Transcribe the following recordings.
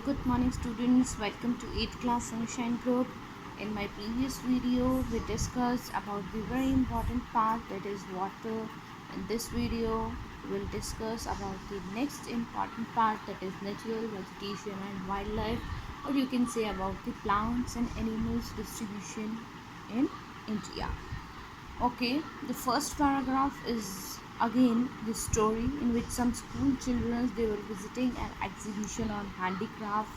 good morning students, welcome to 8th class Sunshine Group. In my previous video we discussed about the very important part, that is water. In this video we will discuss about the next important part, that is natural vegetation and wildlife, or you can say about the plants and animals distribution in India. Okay, the first paragraph is again the story in which some school children, they were visiting an exhibition on handicraft,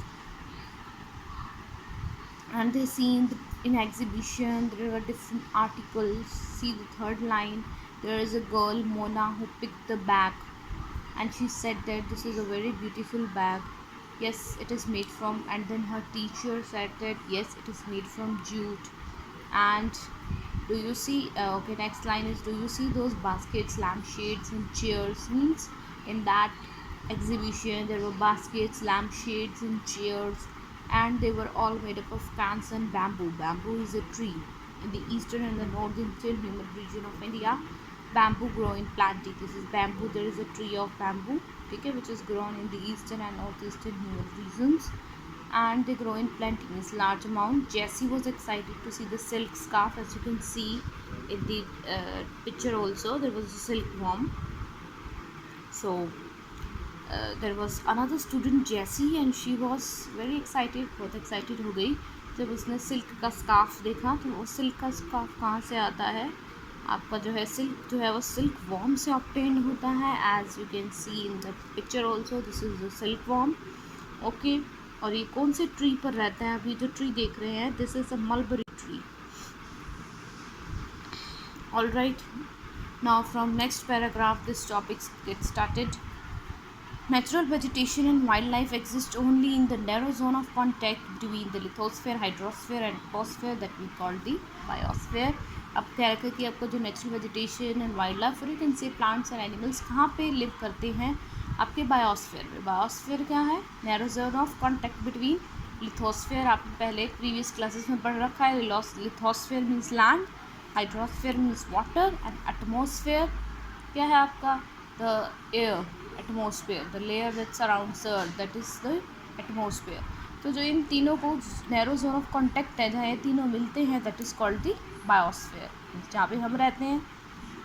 and they seen in exhibition there were different articles. See the third line, there is a girl Mona who picked the bag, and she said that this is a very beautiful bag. Yes, it is made from, and then her teacher said that yes, it is made from jute. And do you see okay, next line is, do you see those baskets, lampshades and chairs? Means in that exhibition there were baskets, lampshades and chairs, and they were all made up of cans and bamboo. Bamboo is a tree. In the eastern and the northern humid region of India, bamboo grow in plenty. This is bamboo, there is a tree of bamboo, okay, which is grown in the eastern and northeastern humid regions, and they grow in plenty, means large amount. Jessie was excited to see the silk scarf. As you can see in the picture also, there was a silkworm. So there was another student Jessie, and she was very excited, बहुत excited हो गई जब उसने silk का scarf देखा. तो वो silk का स्कार्फ कहाँ से आता है? आपका जो है सिल्क जो है वो सिल्क वॉर्म से ऑब्टेन होता है. As you can see in the picture also, this is the silkworm. Okay, और ये कौन से ट्री पर रहता है? अभी जो ट्री देख रहे हैं, this is a mulberry tree. All right, now from next paragraph this topic get started. Natural vegetation and wildlife exist only in the narrow zone of contact between the lithosphere, hydrosphere and atmosphere that we call the biosphere. अब ख्याल रखें कि आपको जो natural vegetation and wildlife, और you can say plants and animals कहाँ पे live करते हैं? आपके बायोस्फीयर में. बायोस्फीयर क्या है? Narrow zone of contact between lithosphere. आपने पहले प्रीवियस क्लासेस में पढ़ रखा है. Lithosphere means land, hydrosphere means water, and atmosphere क्या है आपका? The air. Atmosphere, the layer which surrounds earth, that is the atmosphere. तो जो इन तीनों को नैरो जोन ऑफ कॉन्टैक्ट है, जहाँ ये तीनों मिलते हैं, that is called the biosphere, जहाँ पे हम रहते हैं.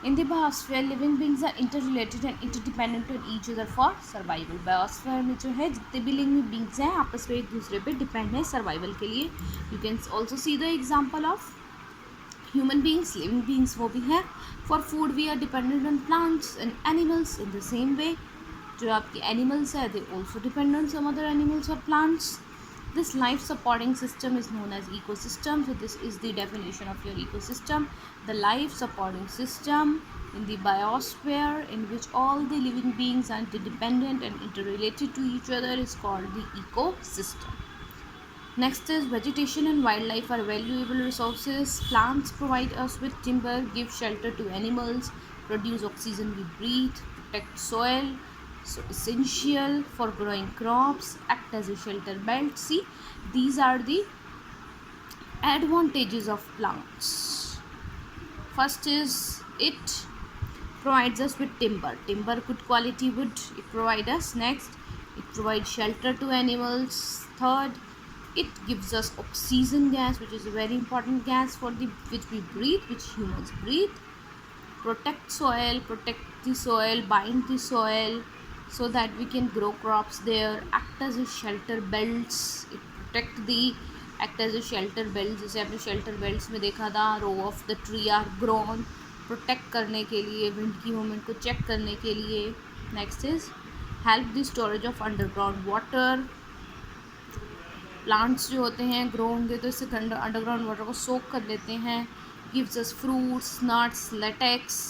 In the biosphere living beings are interrelated and interdependent on each other for survival. Biosphere में जो है जितने भी लिविंग बींग्स हैं, आपस में एक दूसरे पे डिपेंड है सर्वाइवल के लिए. You can also see the example of human beings, living beings वो भी है. For food we are dependent on plants and animals. In the same way जो आपके एनिमल्स है, they also depend on some other animals और plants. This life supporting system is known as ecosystem. So this is the definition of your ecosystem. The life supporting system in the biosphere in which all the living beings are interdependent and interrelated to each other is called the ecosystem. Next is vegetation and wildlife are valuable resources. Plants provide us with timber, give shelter to animals, produce oxygen we breathe, protect soil, so essential for growing crops, act as a shelter belt. See, these are the advantages of plants. First is it provides us with timber. Timber, good quality wood, it provides us. Next, it provides shelter to animals. Third, it gives us oxygen gas, which is a very important gas for the which we breathe, which humans breathe. Protect soil, protect the soil, bind the soil so that we can grow crops there. Act as a shelter belts, it act as a shelter belts. जैसे आपने shelter belts में देखा था, row of the tree are grown, protect करने के लिए, wind की movement को चेक करने के लिए. Next is help the storage of underground water. Plants जो होते हैं ग्रो होंगे तो इससे अंडरग्राउंड वाटर को सोक कर लेते हैं. Gives us fruits, nuts, latex,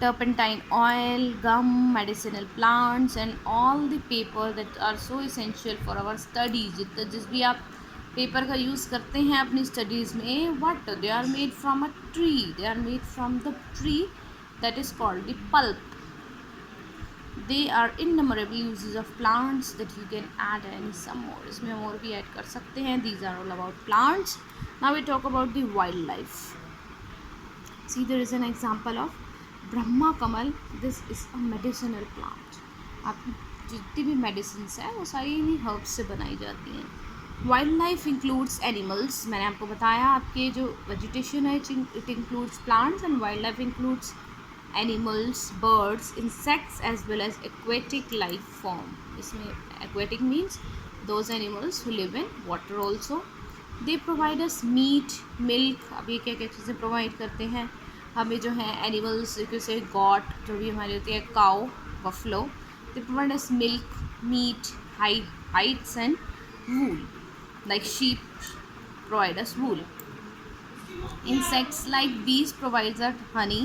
turpentine oil, gum, medicinal plants and all the paper that are so essential for our studies. जिस भी आप पेपर का यूज़ करते हैं अपनी स्टडीज़ में, what they are made from a tree, they are made from the tree that is called the pulp. They are innumerable uses of plants that you can add any some more. इसमें और भी add कर सकते हैं. These are all about plants. Now we talk about the wildlife. See, there is an example of Brahma Kamal. This is a medicinal plant. आप जितनी भी medicine है वो सारी इन्हीं हर्ब्स से बनाई जाती हैं. Wild life includes animals. मैंने आपको बताया आपके जो वेजिटेशन है it includes plants and wild life includes animals, birds, insects as well as aquatic life form. इसमें aquatic means those animals who live in water also. They provide us meat, milk. अब ये क्या क्या चीज़ें provide करते हैं हमें जो है एनिमल्स जैसे गॉट जो भी हमारी होती है cow buffalo. They provide us milk, meat, hides and wool. Like sheep provide us wool. Insects like bees provides us honey,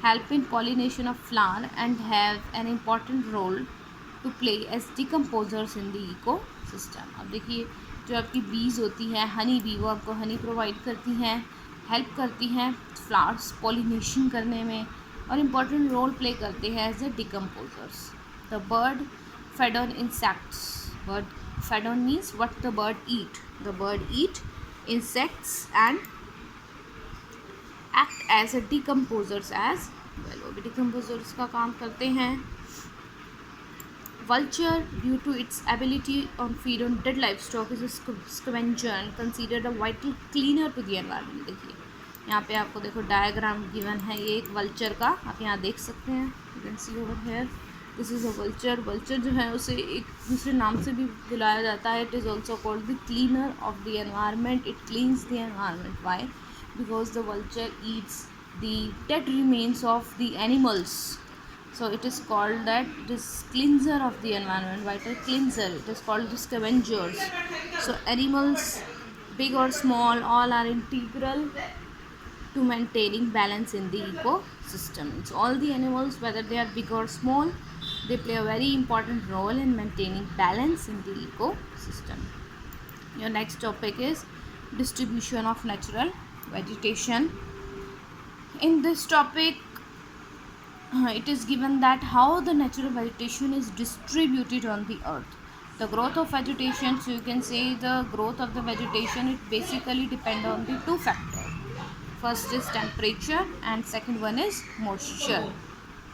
help in pollination of flower and have an important role to play as decomposers in the ecosystem. अब देखिए जो आपकी बीज होती हैं honey bee वो आपको Honey provide करती हैं, हेल्प करती हैं फ्लावर्स पॉलिनेशन करने में और इम्पॉर्टेंट रोल प्ले करते हैं as a decomposers. The bird fed on insects. Bird fed on means what the bird eat. The bird eat insects and act as a decomposers as well. वो भी decomposers का काम करते हैं. Vulture, due to its ability on feed on dead livestock, is a scavenger and considered a vital cleaner to the environment. देखिए यहाँ पे आपको देखो डायग्राम गिवन है ये एक वल्चर का, आप यहाँ देख सकते हैं. You can C over here this is a vulture. Vulture जो है उसे एक दूसरे नाम से भी बुलाया जाता है. It is also called the cleaner of the environment. It cleans the environment. Why? Because the vulture eats the dead remains of the animals, so it is called that it is cleanser of the environment, vital cleanser. It is called the scavengers. So animals big or small all are integral to maintaining balance in the ecosystem. It's all the animals whether they are big or small, they play a very important role in maintaining balance in the ecosystem. Your next topic is distribution of natural vegetation. In this topic it is given that how the natural vegetation is distributed on the earth. The growth of vegetation, so you can say the growth of the vegetation, it basically depend on the two factors. First is temperature and second one is moisture.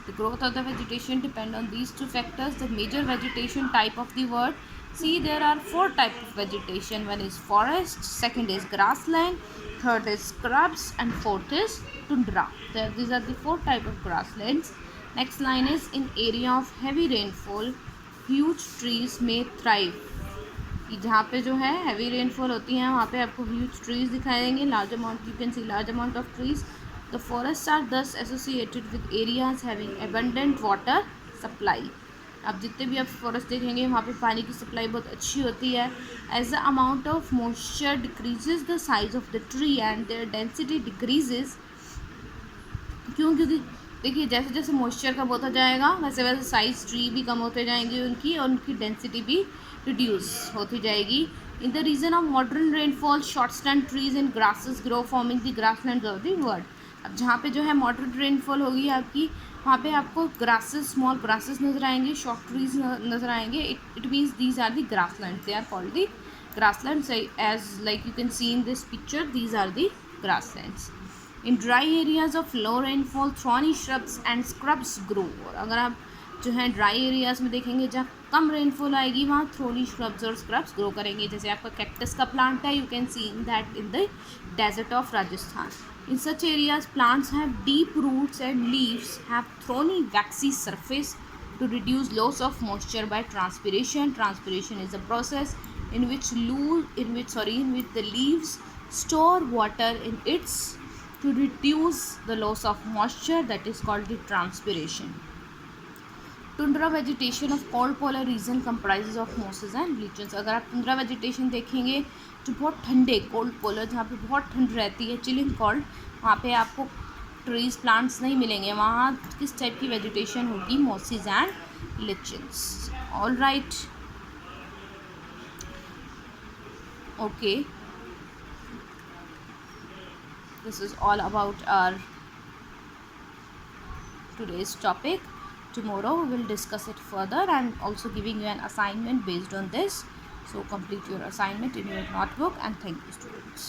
The growth of the vegetation depend on these two factors. The major vegetation type of the world, see there are four types of vegetation. One is forest, second is grassland, third is scrubs and fourth is tundra. These are the four types of grasslands. Next line is in area of heavy rainfall huge trees may thrive. जहाँ पे जो है heavy rainfall होती है वहाँ पे आपको huge trees दिखाई देंगे. Large amount, you can see large amount of trees. The forests are thus associated with areas having abundant water supply. अब जितने भी आप फॉरेस्ट देखेंगे वहाँ पे पानी की सप्लाई बहुत अच्छी होती है. As the amount of moisture decreases the size of the tree and their density decreases. क्यों? क्योंकि देखिए जैसे जैसे मॉइस्चर कम होता जाएगा वैसे वैसे साइज ट्री भी कम होते जाएंगे उनकी और उनकी डेंसिटी भी रिड्यूस होती जाएगी. In the region of modern rainfall short stand trees and grasses grow forming the grassland of the world. अब जहाँ पे जो है मॉडरेट रेनफॉल होगी आपकी वहाँ पे आपको ग्रासेस स्मॉल ग्रासेस नज़र आएंगे, शॉर्ट ट्रीज नज़र आएंगे. It means these are the grassland. They are called the grasslands as like you can see in this picture. These are the grasslands. In dry areas of low rainfall thorny shrubs and scrubs grow. और अगर आप जो है dry areas में देखेंगे जहाँ कम rainfall आएगी वहाँ थ्रोनी श्रब्स और स्क्रब्स ग्रो करेंगे. जैसे आपका कैक्टस का प्लांट है, you can see in that in the desert of Rajasthan. In such areas, plants have deep roots and leaves have thorny, waxy surface to reduce loss of moisture by transpiration. Transpiration is a process in which the leaves store water in its to reduce the loss of moisture. That is called the transpiration. Tundra vegetation of cold polar region comprises of mosses and leches. अगर आप tundra vegetation देखेंगे जो बहुत ठंडे cold polar जहाँ पे बहुत ठंड रहती है चिलिंग कोल्ड वहाँ पे आपको ट्रीज प्लांट्स नहीं मिलेंगे. वहाँ किस टाइप की वेजिटेशन होगी? Mosses and lichens. All right, okay, this is all about our today's topic. Tomorrow we will discuss it further and also giving you an assignment based on this. So complete your assignment in your notebook and thank you students.